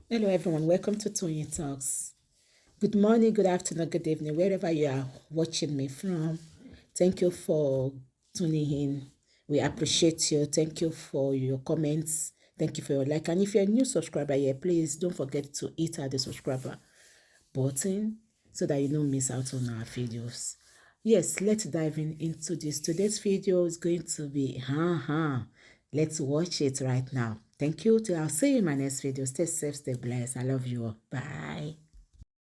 Hello, everyone. Welcome to Tony Talks. Good morning, good afternoon, good evening, wherever you are watching me from. Thank you for tuning in. We appreciate you. Thank you for your comments. Thank you for your like. And if you're a new subscriber here, please don't forget to hit the subscriber button so that you don't miss out on our videos. Yes, let's dive into this. Today's video is going to be, let's watch it right now. Thank you. I'll see you in my next video. Stay safe, stay blessed. I love you all. Bye.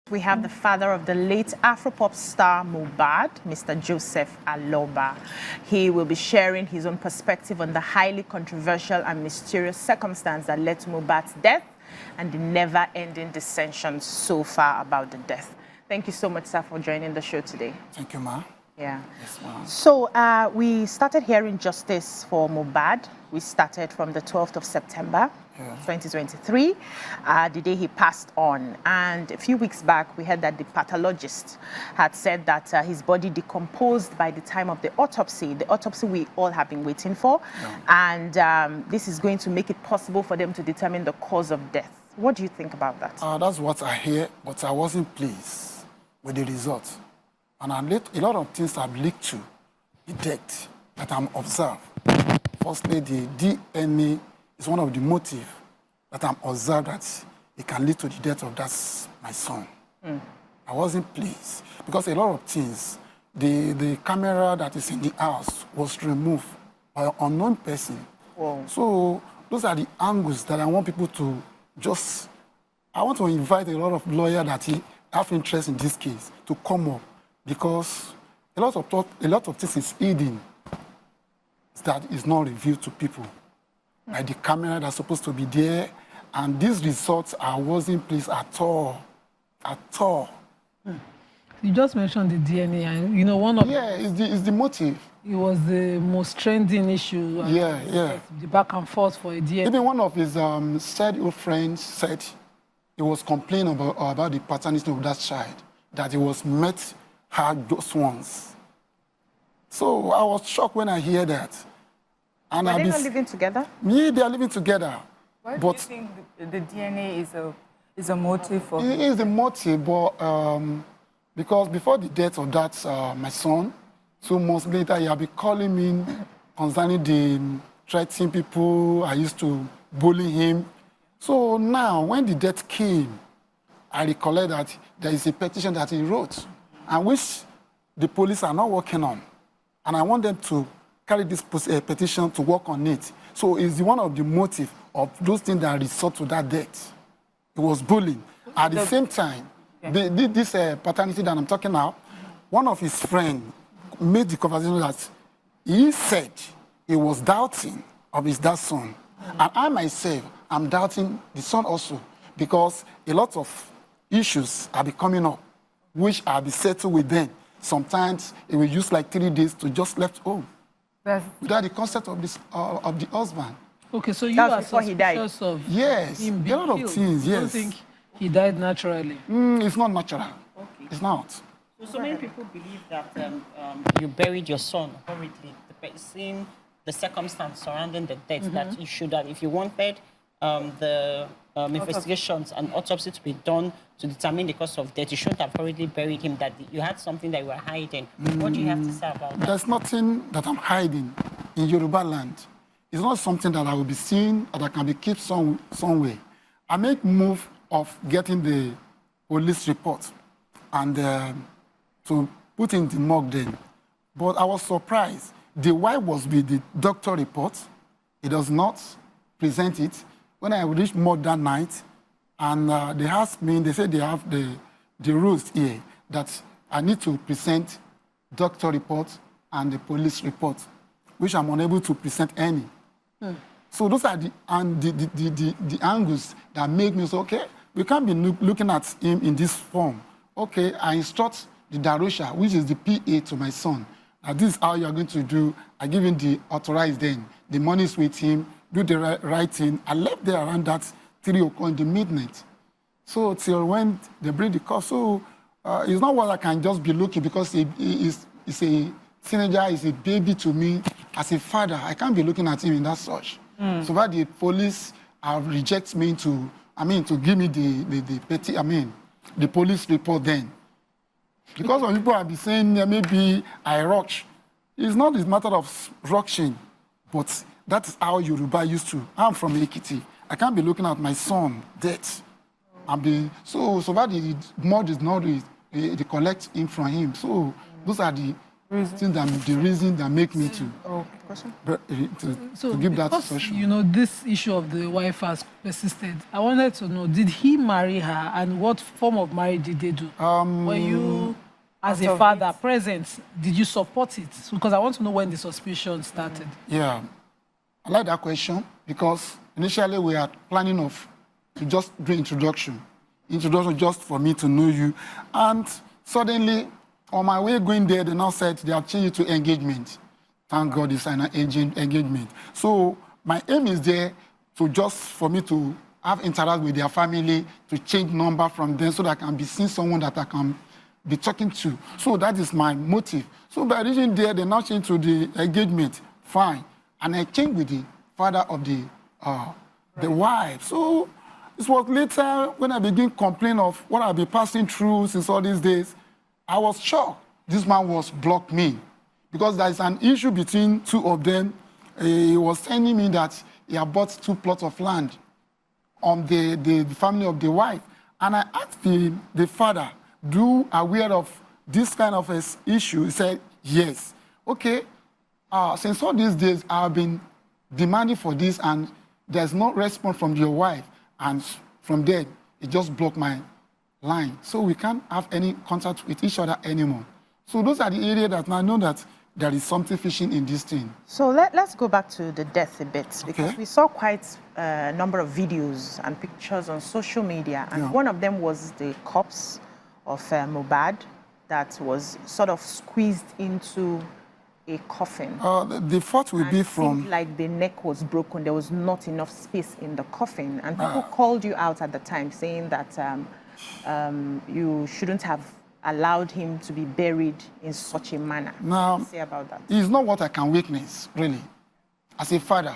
We have the father of the late Afropop star Mohbad, Mr. Joseph Aloba. He will be sharing his own perspective on the highly controversial and mysterious circumstance that led to Mohbad's death and the never-ending dissensions so far about the death. Thank you so much, sir, for joining the show today. Thank you, ma. Yeah. Yes, ma'am. So we started hearing justice for Mohbad. We started from the 12th of September, 2023, the day he passed on. And a few weeks back, we heard that the pathologist had said that his body decomposed by the time of the autopsy we all have been waiting for. And this is going to make it possible for them to determine the cause of death. What do you think about that? That's what I hear, but I wasn't pleased with the result. And a lot of things have leaked to the death that I'm observed. Firstly, the DNA is one of the motives that I'm observed that it can lead to the death of my son. I wasn't pleased because a lot of things, the camera that is in the house was removed by an unknown person. Whoa. So those are the angles that I want people to just, I want to invite a lot of lawyers that have interest in this case to come up because a lot of things is hidden that is not revealed to people. Like the camera that's supposed to be there, and these results I wasn't pleased at all. At all. You just mentioned the DNA, and you know one of it's the motive. it was the most trending issue. The back and forth for a DNA. Even one of his scheduled friends said he was complaining about the paternity of that child, that he was met her those ones. So I was shocked when I hear that. And Are they not living together? Yeah, they are living together. Why do you think the DNA is a motive for? It is a motive, but because before the death of that my son, 2 months later, he had been calling me concerning the threatening people. I used to bully him. So now, when the death came, I recollect that there is a petition that he wrote, and which the police are not working on. And I want them to carry this petition to work on it. So it's one of the motives of those things that result to that death. It was bullying. At the same time, this paternity that I'm talking about, one of his friends made the conversation that he said he was doubting of his dad's son. And I myself, I'm doubting the son also, because a lot of issues are coming up, which I'll be settled with them. Sometimes it will use like 3 days to just left home without the consent of the husband. Okay, so you That's are before he died. suspicious of Yes, him a being lot of killed. things, You yes. don't think he died naturally? It's not natural. Okay. It's not. So many people believe that you buried your son horribly. The circumstance surrounding the death, that you should have, if you wanted the investigations and autopsy to be done to determine the cause of death, you shouldn't have already buried him, that you had something that you were hiding. What do you have to say about that? There's nothing that I'm hiding in Yoruba land. It's not something that I will be seen or that can be kept somewhere. I make move of getting the police report and to put in the morgue then. But I was surprised. The wife was with the doctor report. He does not present it. When I reached morgue that night, and they asked me, they said they have the rules here that I need to present doctor report and the police report, which I'm unable to present any. So those are the angles that make me say, okay, we can't be looking at him in this form. Okay, I instruct the Darusha, which is the PA to my son, that this is how you are going to do. I give him the authorized then. The money's with him, do the right thing. I left there around that 3 o'clock in the midnight. So till when they bring the car. So it's not what I can just be looking, because he's a teenager, is a baby to me. As a father, I can't be looking at him in that such. So that the police have rejected me to to give me the police report then. Because when people have been saying maybe I rush, it's not a matter of rushing, but that is how Yoruba used to. I'm from Ekiti. I can't be looking at my son dead. So that the mud is not they collect him from him. So those are the things the reason that make me to give that question. You know, this issue of the wife has persisted. I wanted to know, did he marry her, and what form of marriage did they do? Were you, as a father, present? Did you support it? Because I want to know when the suspicion started. Yeah, I like that question because initially we are planning to just do introduction just for me to know you, and suddenly on my way going there, they now said they have changed it to engagement. Thank God it's an engagement. So my aim is there for me to have interact with their family, to change number from them so that I can be seeing someone that I can be talking to. So that is my motive. So by reaching there, they now change to the engagement. Fine. And I changed with the father of the wife. So it was later when I began complaining of what I've been passing through since all these days. I was shocked. This man was blocked me because there is an issue between two of them. He was telling me that he had bought 2 plots of land on the family of the wife. And I asked the father, do you aware of this kind of issue? He said, yes. Okay, since all these days, I've been demanding for this and there's no response from your wife. And from there, he just blocked my line. So we can't have any contact with each other anymore. So those are the areas that I know that there is something fishing in this thing. So let's go back to the death a bit, because we saw quite a number of videos and pictures on social media, and one of them was the corpse of Mohbad that was sort of squeezed into a coffin. The thought will be from... It seemed like the neck was broken. There was not enough space in the coffin. And people called you out at the time saying that you shouldn't have allowed him to be buried in such a manner. Now, what do you say about that? It's not what I can witness, really, as a father.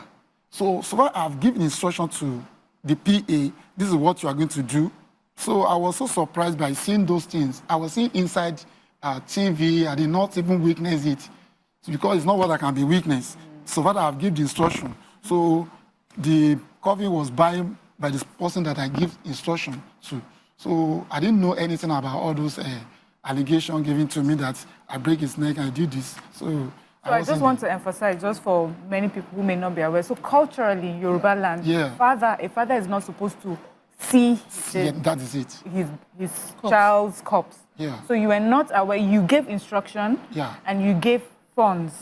So I've given instruction to the PA, this is what you are going to do. So I was so surprised by seeing those things. I was seeing inside TV, I did not even witness it, because it's not what I can be witness. So that I've given the instruction. So the coffin was by this person that I give instruction to. So I didn't know anything about all those allegations given to me that I break his neck and I do this. So I just want to emphasize, just for many people who may not be aware, so culturally in Yoruba land, a father is not supposed to see that is it. his child's corpse. Yeah. So you were not aware, you gave instruction and you gave funds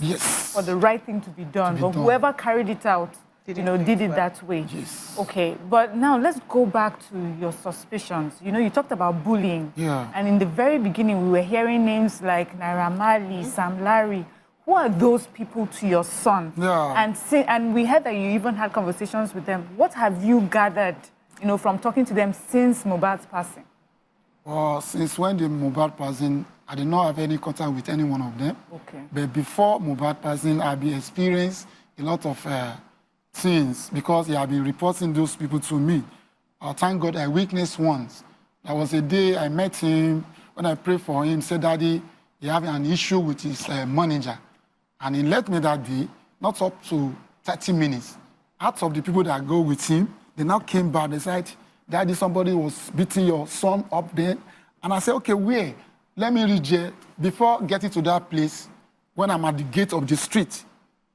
for the right thing to be done. But whoever carried it out, did it that way. Yes. Okay, but now let's go back to your suspicions. You talked about bullying. Yeah. And in the very beginning, we were hearing names like Naira Marley, Sam Larry. Who are those people to your son? Yeah. And we heard that you even had conversations with them. What have you gathered, from talking to them since Mohbad's passing? Well, since when the Mohbad passing, I did not have any contact with any one of them. Okay. But before Mohbad passing, I've been experienced a lot of things because he had been reporting those people to me. Thank God I witnessed once. There was a day I met him, when I prayed for him, said, Daddy, he having an issue with his manager. And he left me that day, not up to 30 minutes. Out of the people that go with him, they now came back. They said, Daddy, somebody was beating your son up there. And I said, okay, where? Let me reach there. Before getting to that place, when I'm at the gate of the street,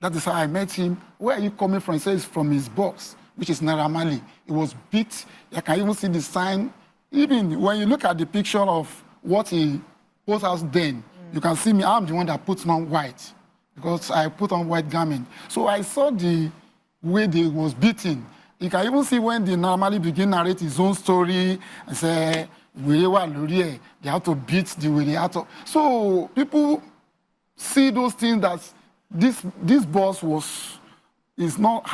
that is how I met him. Where are you coming from? He says, from his boss, which is Naira Marley. He was beat. I can even see the sign. Even when you look at the picture of what he put out then, you can see me. I'm the one that puts on white because I put on white garment. So I saw the way they was beaten. You can even see when the Naira Marley began to narrate his own story and say, they have to beat the way they have to. So people see those things that this boss is not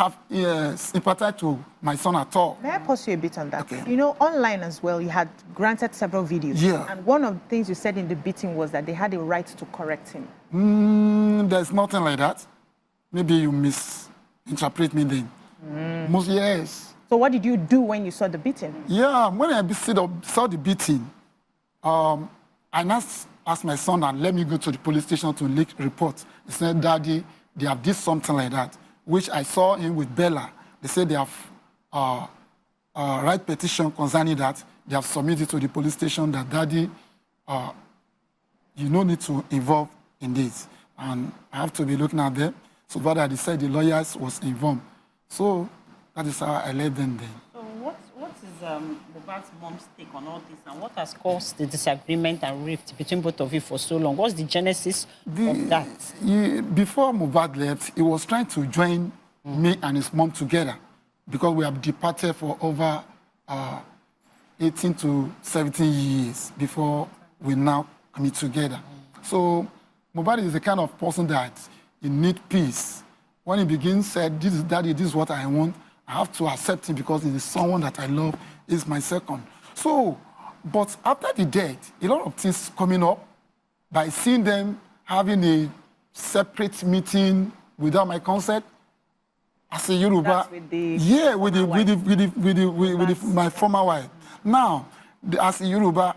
sympathetic to my son at all. May I pause you a bit on that? Okay. Online as well, you had granted several videos. Yeah. And one of the things you said in the beating was that they had a right to correct him. There's nothing like that. Maybe you misinterpret me then. Most yes. So what did you do when you saw the beating? Yeah, when I saw the beating, I asked my son and let me go to the police station to report. He said, Daddy, they have did something like that, which I saw him with Bella. They said they have write petition concerning that. They have submitted to the police station that, Daddy, you no need to involve in this. And I have to be looking at them. So father, they said the lawyers was involved. So that is how I left them then. So what is Mohbad's mom's take on all this, and what has caused the disagreement and rift between both of you for so long? What's the genesis of that? Before Mohbad left, he was trying to join me and his mom together because we have departed for over 18 to 17 years before we now come together. So Mohbad is the kind of person that he need peace. When he begins said, this is Daddy, this is what I want, I have to accept him because he is someone that I love, is my second. So, but after the death, a lot of things coming up by seeing them having a separate meeting without my consent. As a Yoruba, with my former wife. Now, as a Yoruba,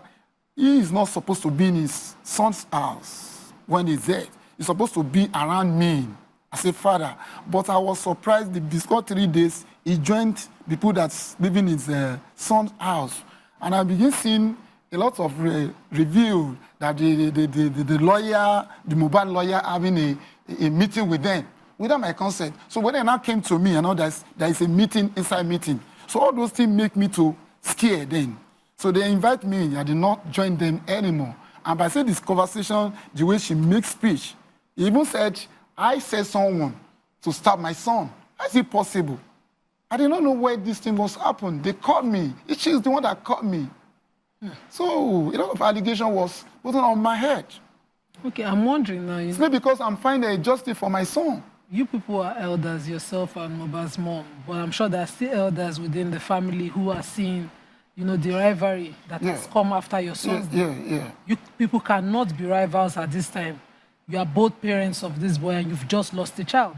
he is not supposed to be in his son's house when he's dead. He's supposed to be around me as a father. But I was surprised these 3 days, he joined the people that's living in his son's house. And I began seeing a lot of review that the lawyer, the Mohbad lawyer, having a meeting with them without my consent. So when they now came to me, I know there is a meeting, inside meeting. So all those things make me to scare then. So they invite me, I did not join them anymore. And by saying this conversation, the way she makes speech, he even said, I said someone to stab my son. How is it possible? I did not know where this thing was happening. They caught me. She's the one that caught me. So a lot of allegation was put on my head. Okay, I'm wondering now. It's not because I'm finding a justice for my son. You people are elders, yourself and Mohbad's mom, but I'm sure there are still elders within the family who are seeing, the rivalry that has come after your son's death. You people cannot be rivals at this time. You are both parents of this boy and you've just lost a child.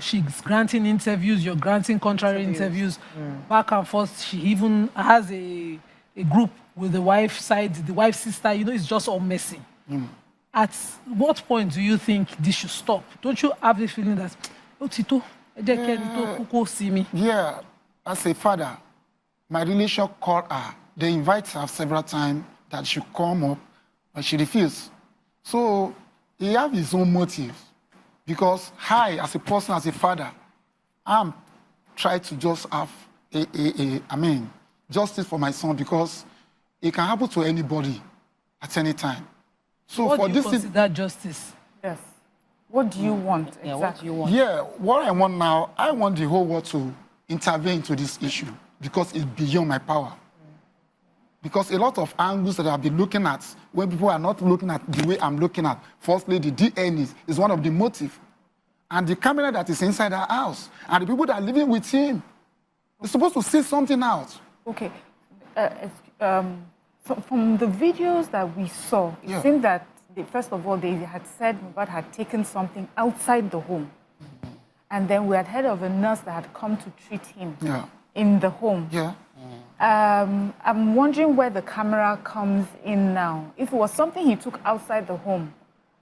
She's granting interviews, you're granting contrary interviews, back and forth. She even has a group with the wife's side, the wife's sister, it's just all messy. At what point do you think this should stop? Don't you have the feeling that, see me? Yeah, as a father, my relation called her. They invite her several times that she come up, but she refused. So he has his own motive. Because I, as a person, as a father, I'm trying to just have justice for my son because it can happen to anybody at any time. So what for do you this consider justice? Yes. What do you want exactly? Yeah, what do you want? Yeah, what I want now, I want the whole world to intervene into this issue because it's beyond my power. Because a lot of angles that I've been looking at, when people are not looking at the way I'm looking at, firstly, the DNA is one of the motives. And the camera that is inside our house, and the people that are living with him, they're supposed to see something out. Okay. So from the videos that we saw, it seemed that, first of all, they had said Mohbad had taken something outside the home. And then we had heard of a nurse that had come to treat him in the home. Yeah. I'm wondering where the camera comes in now. If it was something he took outside the home,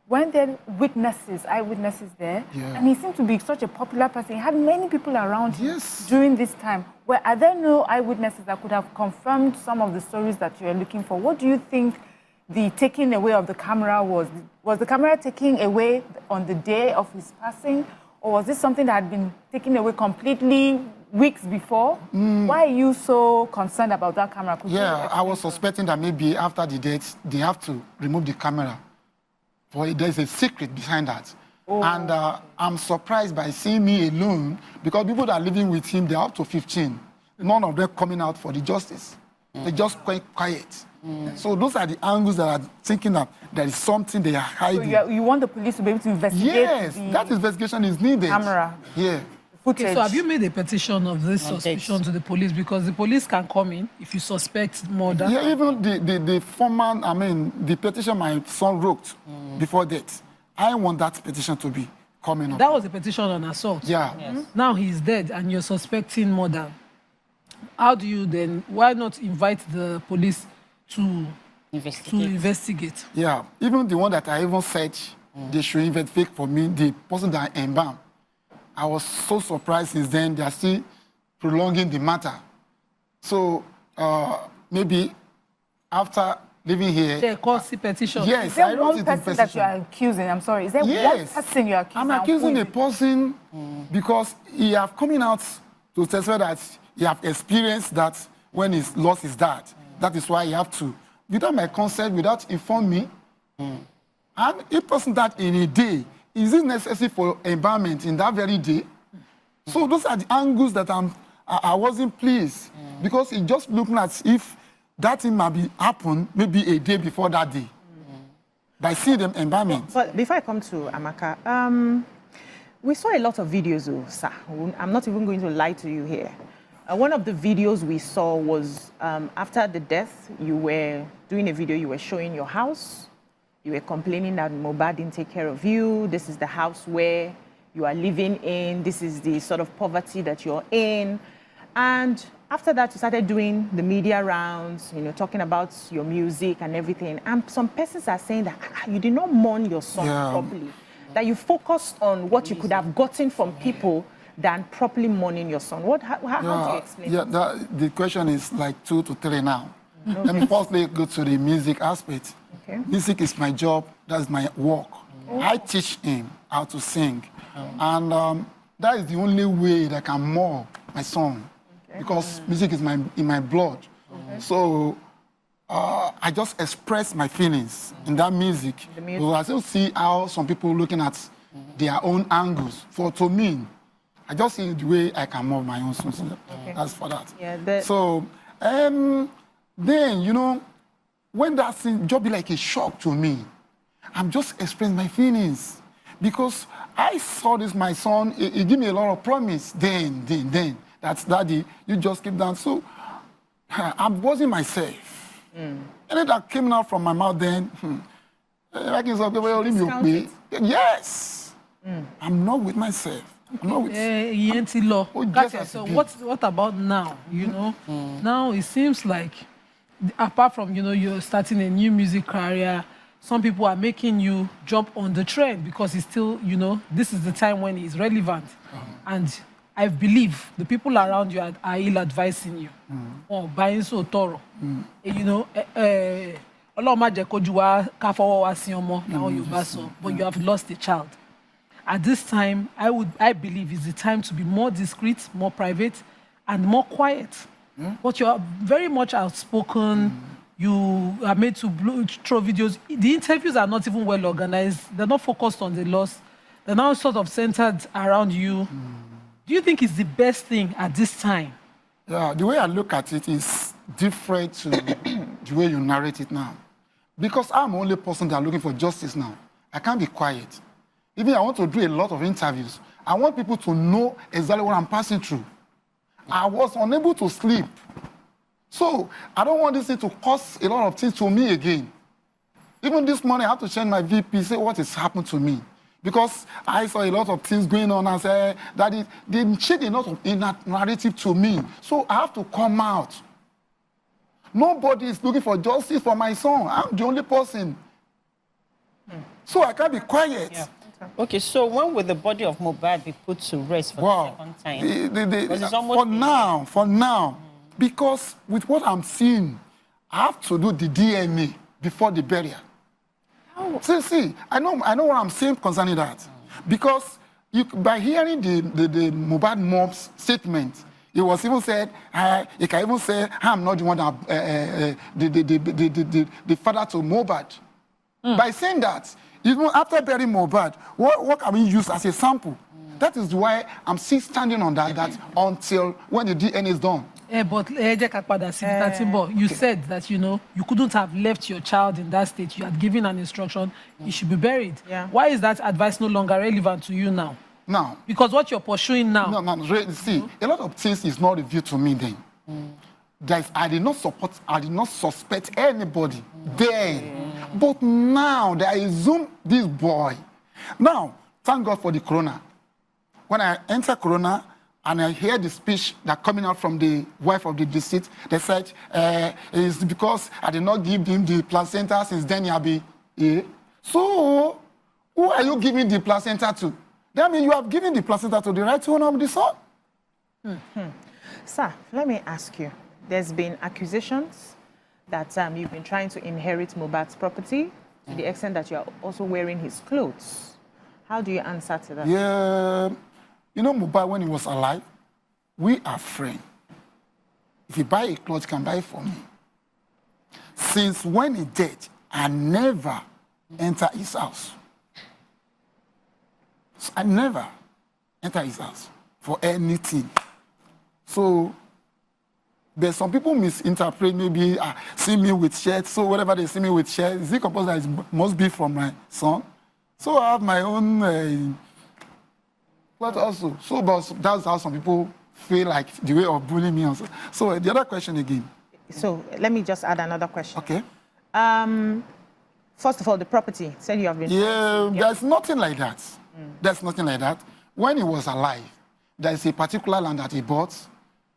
weren't there eyewitnesses there? Yeah. And he seemed to be such a popular person. He had many people around him during this time. Are there no eyewitnesses that could have confirmed some of the stories that you are looking for? What do you think the taking away of the camera was? Was the camera taken away on the day of his passing? Or was this something that had been taken away completely weeks before? Why are you so concerned about that camera? I was suspecting that maybe after the death, they have to remove the camera. For there's a secret behind that. And I'm surprised by seeing me alone because people that are living with him, they're up to 15. None of them coming out for the justice. They're just quite quiet. So those are the angles that are thinking that there is something they are hiding. So you want the police to be able to investigate? Yes, that investigation is needed. Camera. Yeah. Okay, so have you made a petition of this suspicion to the police? Because the police can come in if you suspect murder. Yeah, even the former, the petition my son wrote before that, I want that petition to be coming up. That was a petition on assault. Yeah. Now he's dead and you're suspecting murder. how do you then, why not invite the police to investigate? Yeah, even the one that I even said they should investigate for me, the person that I embalmed, I was so surprised since then they are still prolonging the matter. So maybe after living here... They cause the petition. Yes, is there I wrote one person that you are accusing? I'm sorry. Is there one person you are accusing? I'm accusing a person because he have coming out to testify that he have experienced that when he lost his dad. That is why he have to, without my consent, without informing me. And a person that in a day, is it necessary for embalmment in that very day? So those are the angles that I wasn't pleased because it just looking as if that thing might be happen maybe a day before that day. By seeing them embalmment. But before I come to Amaka, we saw a lot of videos, sir. I'm not even going to lie to you here. One of the videos we saw was after the death, you were doing a video, you were showing your house. You were complaining that Mohbad didn't take care of you. This is the house where you are living in. This is the sort of poverty that you're in. And after that, you started doing the media rounds, you know, talking about your music and everything. And some persons are saying that you did not mourn your son properly, that you focused on what you could have gotten from people than properly mourning your son. How do you explain that? The question is like 2 to 3 now. Let me firstly go to the music aspect. Okay. Music is my job, that's my work. I teach him how to sing. And that is the only way that I can mourn my son. Because music is in my blood. So I just express my feelings in that music. So I still see how some people looking at their own angles. To me, I just see the way I can mourn my own son. That's for that. Yeah, so then, you know, when that thing just be like a shock to me, I'm just expressing my feelings. Because I saw this, my son, he gave me a lot of promise then. That's daddy, you just keep down. So I wasn't myself. And then that came out from my mouth then, yes. I'm not with myself. I'm not with So what about now? You know, now it seems like, apart from, you know, you're starting a new music career, some people are making you jump on the trend because it's still, you know, this is the time when it's relevant. And I believe the people around you are ill-advising you or buying so thorough. You know, but you have lost a child. At this time, I believe it's the time to be more discreet, more private, and more quiet. But you are very much outspoken. You are made to throw videos. The interviews are not even well organized. They're not focused on the loss. They're now sort of centered around you. Do you think it's the best thing at this time? Yeah, the way I look at it is different to the way you narrate it now. Because I'm the only person that are looking for justice now. I can't be quiet. Even I want to do a lot of interviews. I want people to know exactly what I'm passing through. I was unable to sleep. So I don't want this thing to cause a lot of things to me again. Even this morning, I had to change my VP, say what has happened to me. Because I saw a lot of things going on and say that they changed a lot of narrative to me. So I have to come out. Nobody is looking for justice for my son. I'm the only person. So I can't be quiet. Yeah. Okay, so when will the body of Mohbad be put to rest for the second time? For now, because with what I'm seeing, I have to do the DNA before the burial. See, I know what I'm saying concerning that. Because by hearing the Mohbad mom's statement, it was even said, you can even say, I'm not the one that, the father to Mohbad. By saying that, even after burying Mohbad, what can we use as a sample? That is why I'm still standing on that until when the DNA is done. But you said that, you know, you couldn't have left your child in that state. You had given an instruction, he should be buried. Yeah. Why is that advice no longer relevant to you now? Now. Because what you're pursuing now. No. See, a lot of things is not revealed to me then. I did not suspect anybody then. But now that I assume this boy. Now, thank God for the corona. When I enter corona, and I hear the speech that coming out from the wife of the deceased. They said, it's because I did not give him the placenta since then he'll be here. So, who are you giving the placenta to? That means you have given the placenta to the right owner of the son. Sir, let me ask you. There's been accusations that you've been trying to inherit Mohbad's property to the extent that you are also wearing his clothes. How do you answer to that? Yeah, you know Mohbad, when he was alive, we are friends. If you buy a cloth, you can buy it for me. Since when he dead, I never enter his house. I never enter his house for anything. So there's some people misinterpret, maybe see me with shirts, so whatever they see me with shirts, is it composed that it must be from my son? So I have my own cloth also. So but that's how some people feel like the way of bullying me also. So the other question again. So let me just add another question. Okay. First of all, the property, said you have been... Yeah, there's nothing like that. There's nothing like that. When he was alive, there's a particular land that he bought,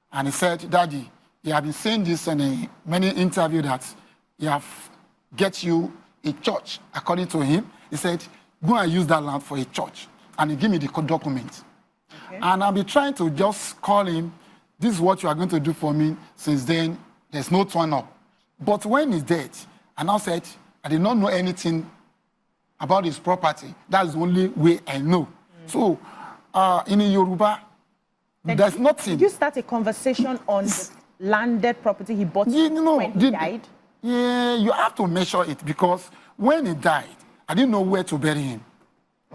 and he said, Daddy, he have been saying this in many interviews that he have get you a church. According to him, he said, go and use that land for a church. And he gave me the document. Okay. And I'll be trying to just call him, this is what you are going to do for me. Since then, there's no turn up. But when he's dead, I now said, I did not know anything about his property. That's the only way I know. So, in Yoruba, there's nothing. Did you start a conversation on the landed property he bought when he died? Yeah, you have to measure it, because when he died, I didn't know where to bury him.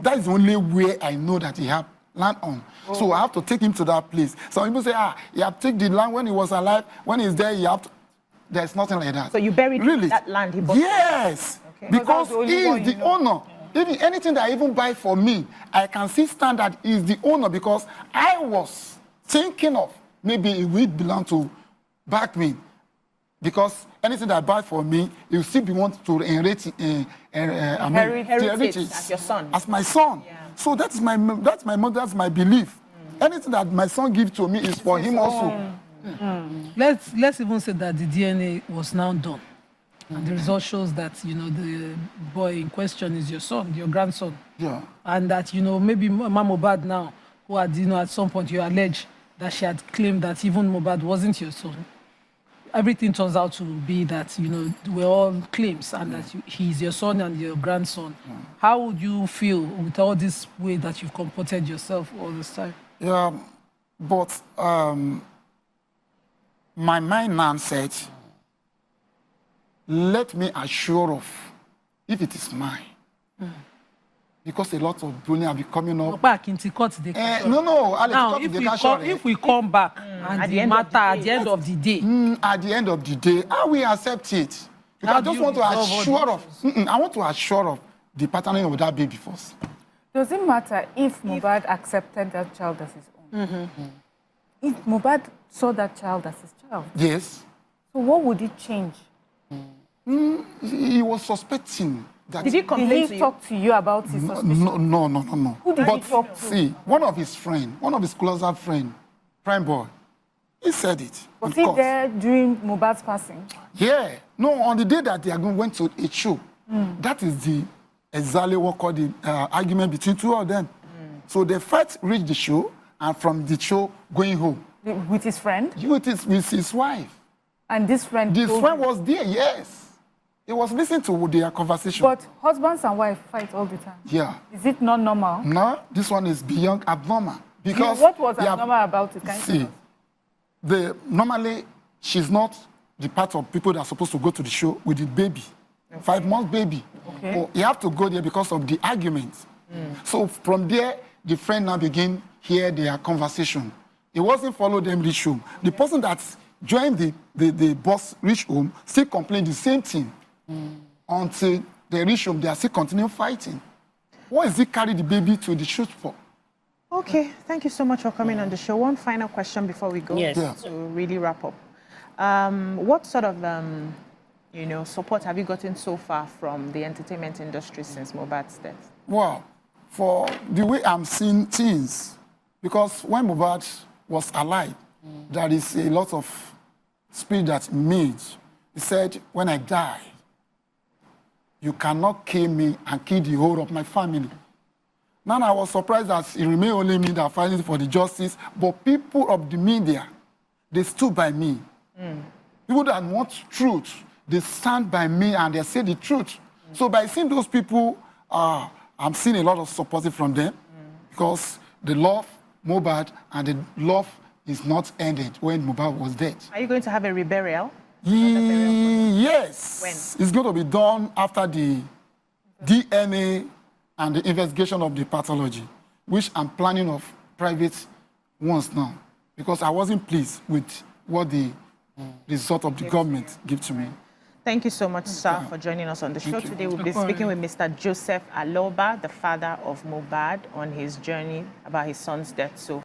That is the only way I know that he had land on. Oh. So I have to take him to that place. Some people say, you have to take the land when he was alive. When he's there, you have to... There's nothing like that. So you buried that land he bought? Yes, okay. Because he is the owner. Even anything that I even buy for me, I can see stand that he is the owner, because I was thinking of maybe it will belong to back me. Because anything that I buy for me, you still be want to inherit it as your son. As my son. Yeah. So that's my belief. Anything that my son gives to me is for him also. Let's even say that the DNA was now done. And the result shows that, the boy in question is your son, your grandson. Yeah. And that, maybe Mohbad now, who had, at some point you allege that she had claimed that even Mohbad wasn't your son. Everything turns out to be that, we're all claims, and that he's your son and your grandson. How would you feel with all this way that you've comported yourself all this time? Yeah, but my mind now said, let me assure of if it is mine. Because a lot of bullying have been coming up. Back into court, they now, if we come back at the end of the day, at the end of the day, I will accept it. Because I just want to assure of. I want to assure of the patterning of that baby first. Does it matter if Mohbad accepted that child as his own? If Mohbad saw that child as his child? Yes. So what would it change? He was suspecting. Did he complain to you? Talk to you about his suspicion? No. Who did he talk to? See, one of his closer friend, Prime Boy, he said it. Was he there during Mohbad's passing? Yeah. No, on the day that they went to a show, that is exactly what called the argument between two of them. So they first reached the show, and from the show, going home. With his friend? With his wife. And this friend? This friend was there, yes. He was listening to their conversation. But husbands and wives fight all the time. Yeah. Is it not normal? No, this one is beyond abnormal. Because what was abnormal about it? Normally, she's not the part of people that are supposed to go to the show with the baby. Okay. 5 months baby. Okay. But you have to go there because of the arguments. So from there, the friend now begin hear their conversation. He wasn't follow them reach home. The person that joined the boss reach home still complained the same thing. Until they reach home, they are still continuing fighting. What is he carry the baby to the shoot for? Okay, thank you so much for coming on the show. One final question before we go to really wrap up. What sort of support have you gotten so far from the entertainment industry since Mohbad's death? Well, for the way I'm seeing things, because when Mohbad was alive, there is a lot of spirit that means. He said, when I die, you cannot kill me and kill the whole of my family. Now I was surprised that it remained only me that fighting for the justice, but people of the media, they stood by me. People that want truth, they stand by me and they say the truth. So by seeing those people, I'm seeing a lot of support from them because the love Mohbad and the love is not ended when Mohbad was dead. Are you going to have a reburial? Yes. When? It's going to be done after the DNA and the investigation of the pathology, which I'm planning of private ones now, because I wasn't pleased with what the result of the government gave to me. Thank you so much, sir, for joining us on the show today. We'll be speaking with Mr. Joseph Aloba, the father of Mohbad, on his journey about his son's death. So